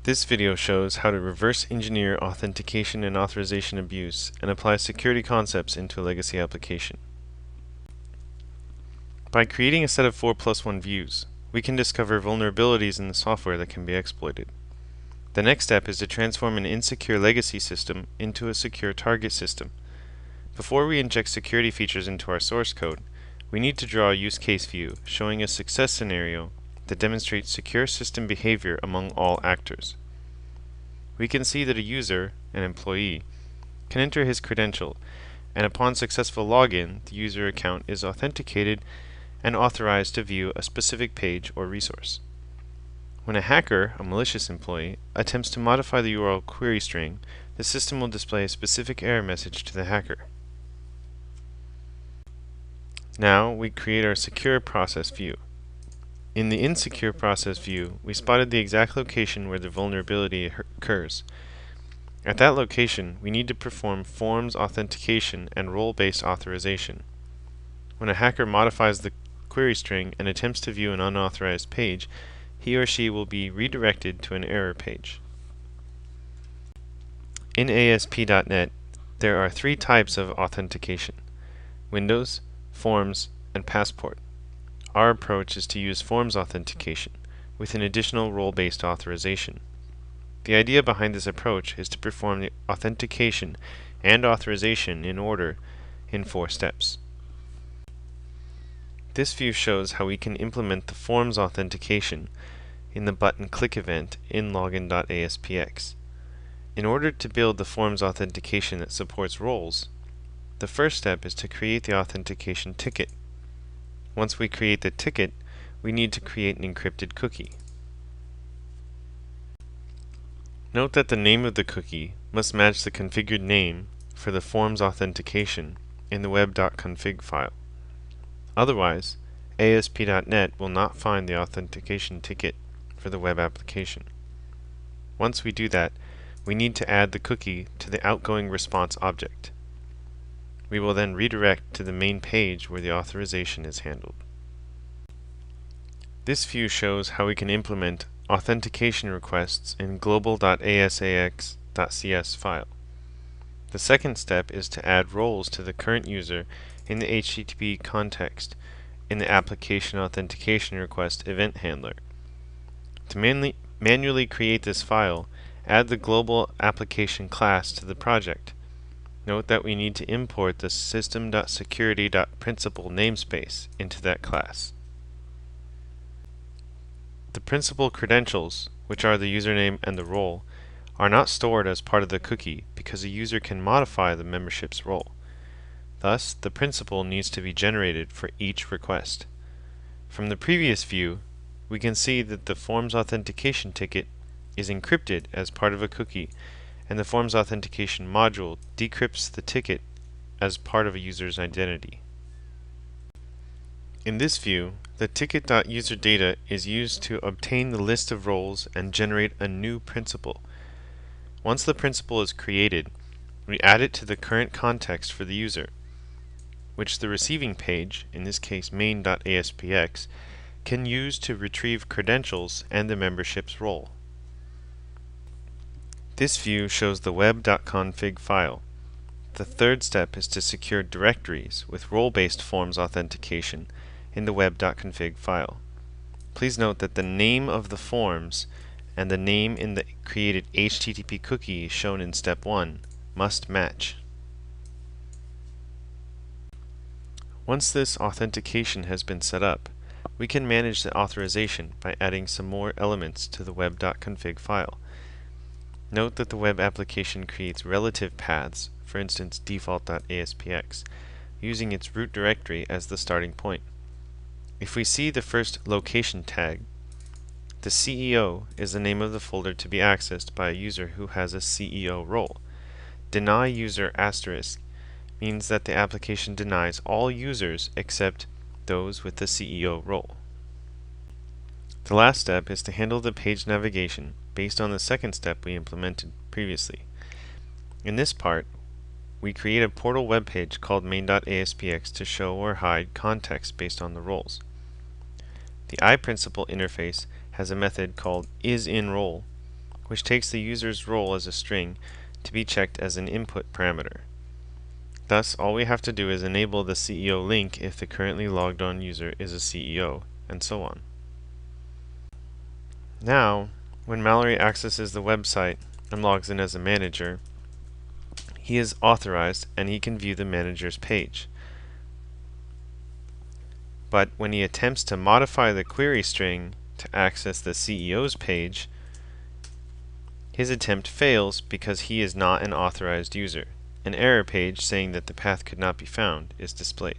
This video shows how to reverse engineer authentication and authorization abuse and apply security concepts into a legacy application. By creating a set of 4+1 views, we can discover vulnerabilities in the software that can be exploited. The next step is to transform an insecure legacy system into a secure target system. Before we inject security features into our source code, we need to draw a use case view showing a success scenario that demonstrates secure system behavior among all actors. We can see that a user, an employee, can enter his credential, and upon successful login, the user account is authenticated and authorized to view a specific page or resource. When a hacker, a malicious employee, attempts to modify the URL query string, the system will display a specific error message to the hacker. Now we create our secure process view. In the insecure process view, we spotted the exact location where the vulnerability occurs. At that location, we need to perform forms authentication and role-based authorization. When a hacker modifies the query string and attempts to view an unauthorized page, he or she will be redirected to an error page. In ASP.NET, there are three types of authentication: Windows, Forms, and Passport. Our approach is to use forms authentication with an additional role-based authorization. The idea behind this approach is to perform the authentication and authorization in order in 4 steps. This view shows how we can implement the forms authentication in the button click event in login.aspx. In order to build the forms authentication that supports roles, the first step is to create the authentication ticket. Once we create the ticket, we need to create an encrypted cookie. Note that the name of the cookie must match the configured name for the forms authentication in the web.config file. Otherwise, ASP.NET will not find the authentication ticket for the web application. Once we do that, we need to add the cookie to the outgoing response object. We will then redirect to the main page where the authorization is handled. This view shows how we can implement authentication requests in global.asax.cs file. The second step is to add roles to the current user in the HTTP context in the application authentication request event handler. To manually create this file, add the global application class to the project. Note that we need to import the system.security.principal namespace into that class. The principal credentials, which are the username and the role, are not stored as part of the cookie because a user can modify the membership's role. Thus, the principal needs to be generated for each request. From the previous view, we can see that the forms authentication ticket is encrypted as part of a cookie, and the forms authentication module decrypts the ticket as part of a user's identity. In this view, the ticket.userData is used to obtain the list of roles and generate a new principal. Once the principal is created, we add it to the current context for the user, which the receiving page, in this case main.aspx, can use to retrieve credentials and the membership's role. This view shows the web.config file. The third step is to secure directories with role-based forms authentication in the web.config file. Please note that the name of the forms and the name in the created HTTP cookie shown in step 1 must match. Once this authentication has been set up, we can manage the authorization by adding some more elements to the web.config file. Note that the web application creates relative paths, for instance default.aspx, using its root directory as the starting point. If we see the first location tag, the CEO is the name of the folder to be accessed by a user who has a CEO role. Deny user asterisk means that the application denies all users except those with the CEO role. The last step is to handle the page navigation based on the second step we implemented previously. In this part, we create a portal web page called main.aspx to show or hide context based on the roles. The iPrincipal interface has a method called isInRole, which takes the user's role as a string to be checked as an input parameter. Thus, all we have to do is enable the CEO link if the currently logged on user is a CEO, and so on. Now, when Mallory accesses the website and logs in as a manager, he is authorized and he can view the manager's page. But when he attempts to modify the query string to access the CEO's page, his attempt fails because he is not an authorized user. An error page saying that the path could not be found is displayed.